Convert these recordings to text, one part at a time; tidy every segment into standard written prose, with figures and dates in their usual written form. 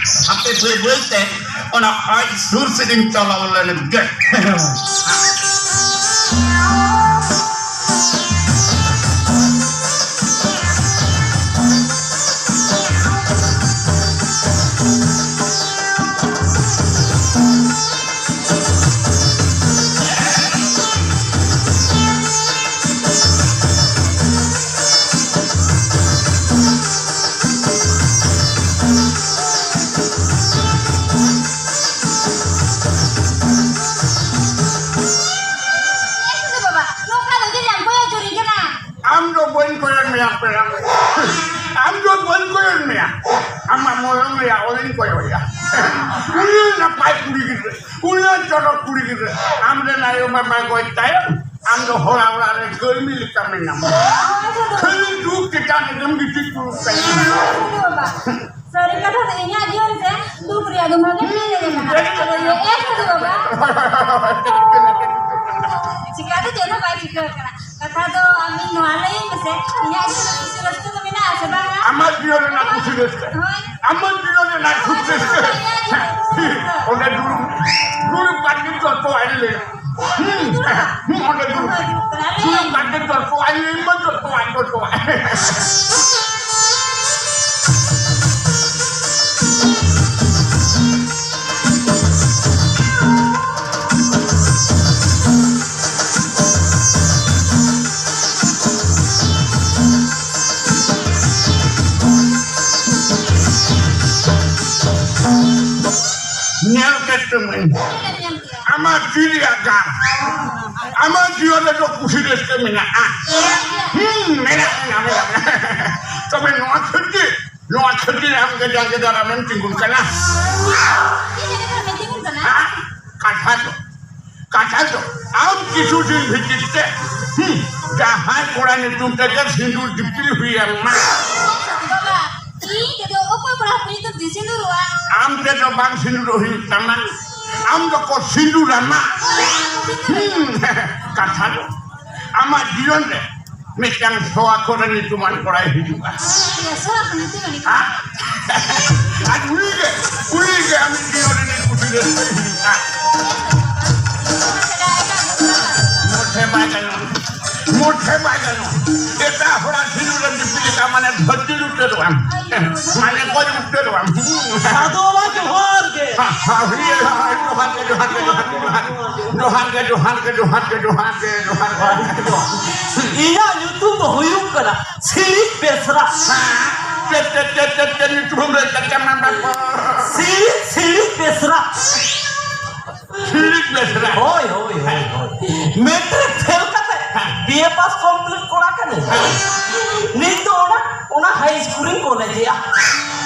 Sampai berbel ona ai sur seding cala wala negak. Yang soal koran itu man korai hidup. Aduh ulige amin di orang ini kusudah hidup. Mote bagan. Kita orang hidup dan dipilih kamana berdiri itu doang. Mana kau yang itu doang. Satu lagi harga. Iya YouTube huyuk kena silik besra. YouTube silik besra. Silik besra. Hoi. Metric fail kate. BA pass complete kora kane. Nih to ona high schooling college ya.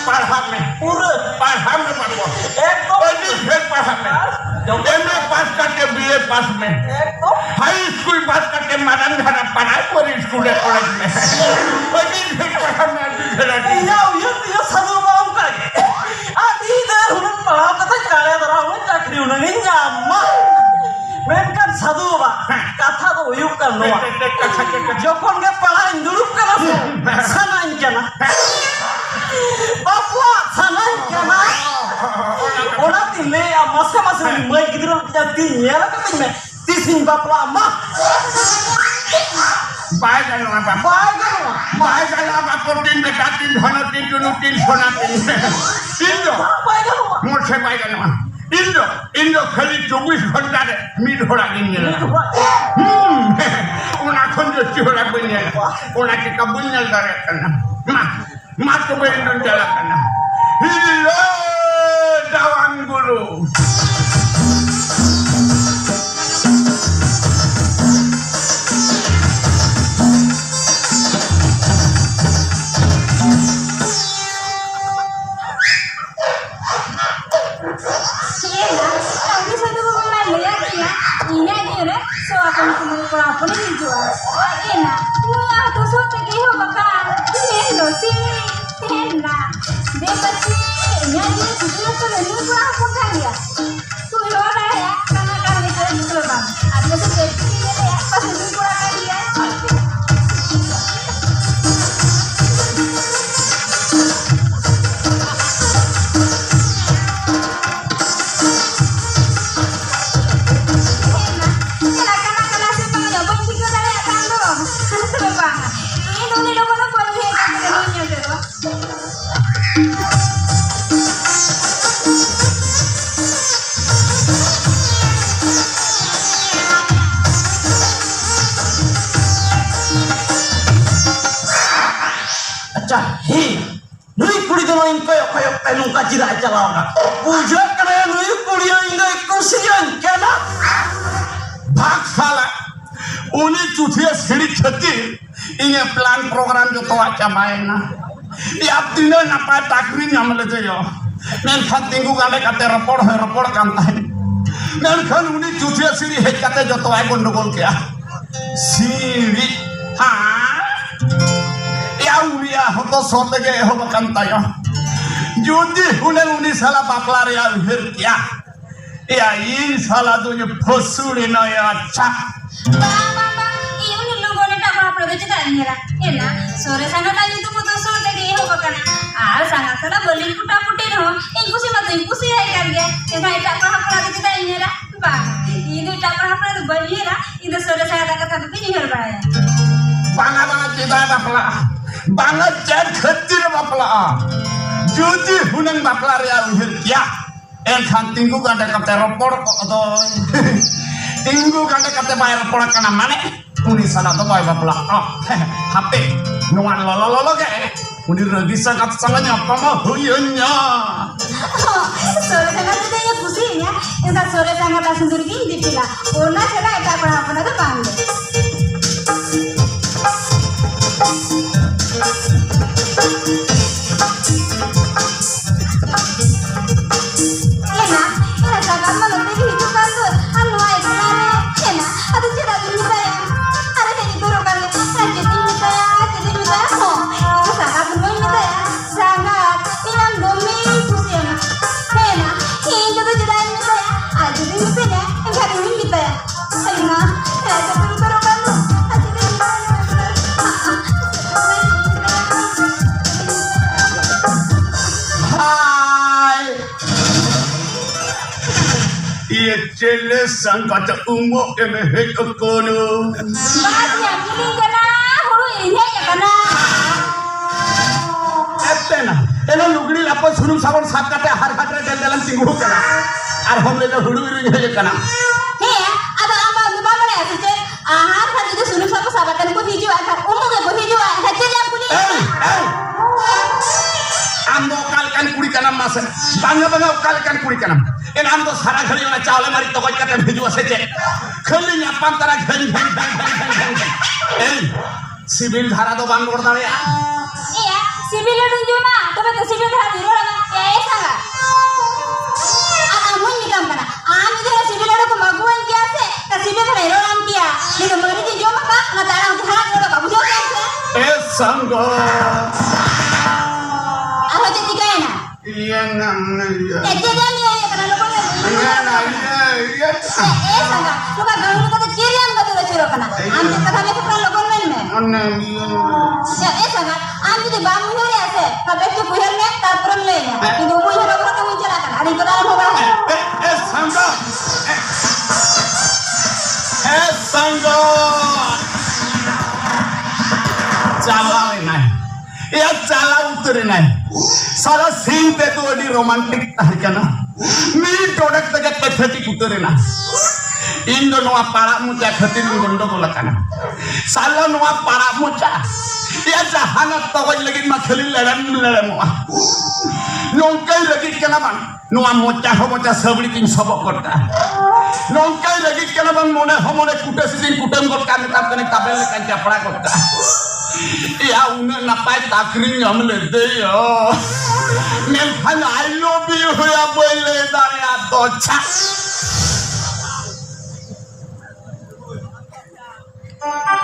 Parham में पूरे parham में पढ़ो एक तो पहली fail parham में MA पास करके BA पास में एक तो हाई स्कूल पास करके मदन घरा पढ़ाई पूरी स्कूल कॉलेज में पहली फेल parham में ये साधु बाबू का आदि इधर उन्हें पढ़ा कथा चाले तरह उन्हें चाकरी उन्हें जामा मेनkan साधु बाबा कथा तो युग कर लो जो कौन के पढ़ा इंदुरुप करा sana इंजना Bapak sana kena orang timnya masa main gitu jadinya lah katanya tisin bapak mah baik kan apa protein dekatin honotin dunutin sonatin Indo mau saya baik kan Indo kali 24 घंटा मीट हो रहा है उन्हें कंजूस हो रहा है उन्हें के कबूल करे करना Matu berendam jalan kanan. Hilo dawan guru. nungka cira calauna bujak kena nui kuliah inga ikusian kena भाग साला उन्हीं चुटिया सीढ़ी छती इन्हें प्लान प्रोग्राम जो तो अच्छा मायना या तीनों नपा ताकरी नामले जो मैं खातिंगु गाने काते रपोड़ कांता है मैं खान उन्हीं चुटिया सीढ़ी है काते जो तो आए गुंडगोल क्या सीढ़ी हाँ या उन्हीं हो तो सोते के हो बकंता यो जुदी उन्हीं साला बापला रे या फिर क्या या इन साला तो ये फसुड़ी ना या अच्छा Baba, iyo ni logo na tapos produce ta nira. Ela, sore sana ta itu putus so tadi ho bakana. Sangat sana beli puta putin ho. Ingku sih hai kan dia. Ena ita apa produce ta nira. Baba, ini ita apa produce beli nira. Ini sore sana ta kata tu ni hal baya. Banga kita bapla banga cek khatir bapla juti hunang bapla ria uhir ya kan tinggu ganda kate rapor atau tinggu ganda kate bayar rapor kana mane uni sana to bay bapla HP nuan lolo ke uni ragi sangat sangatnya kama huyanya Sore sana tu dia pusingnya. Enta sore sana ta sundur gini dipila. Ona cera ita apa tu panggil. Cele sangkat umur yang hek kono. Bahasa ini kena, huru ini ya kena. Etena, ela lugri lapor sunung sabon sakate har katre dalam tinggu kena. Arham le huru ini ya kena. Hei, ada apa lupa mana ya sih? Ahar kan itu sunung sabon sabatan ku hijau akar, umumnya ku hijau, hati yang kuli. Ando kalkan kuri kanam mas, bangga kalkan kuri kanam. En ando sara khali na chawle mari to koi kate bheju aseche khali na pantara ghani civil dhara do bang korda re Iya, civil itu cuma, tapi tu civil dhara biru lagi, ya sanga. Amun ni kam kana, amun itu civil itu ku maguan kia se, ta civil dhara biru lam kia, ni tu mari di cuma ka, na dhara untuk dhara biru ka, bujo kan se? sango Apa jadi kaya na? iya namna iya Jadi ni ya kana lupa ni. iya Sanga, lupa gaulu kata ciri am kata ciro kana. Ante kata me kata lokon men me. anna iya Sanga, ante di bangun ni ase, tapi tu puhel me, tarpuram le ya. Itu mu hero kata mu cira kana. Ani kata ram hoga. sango chala nahi ya chala utre nahi सारा scene पे तो अड़ी romantic है क्या ना मेरी product तक pathetic उतरे ना इन दोनों पारा मुचा खतिर गुंडो को लगाना साला नोआ पारा मुचा या जहाना तवज लगी मखली लड़म मुआ नौकई लगी क्या ना बन नोआ मुचा हो मुचा सबड़ी तीन सबक करता नौकई लगी क्या ना बन मोने कुटे से दिन कुटम करता ने तब कने तबले लेकर चपड़ा करता या उन्हें नपाय ताकरी हमले दे यो मैं खाना I love you या बोले दारिया तो अच्छा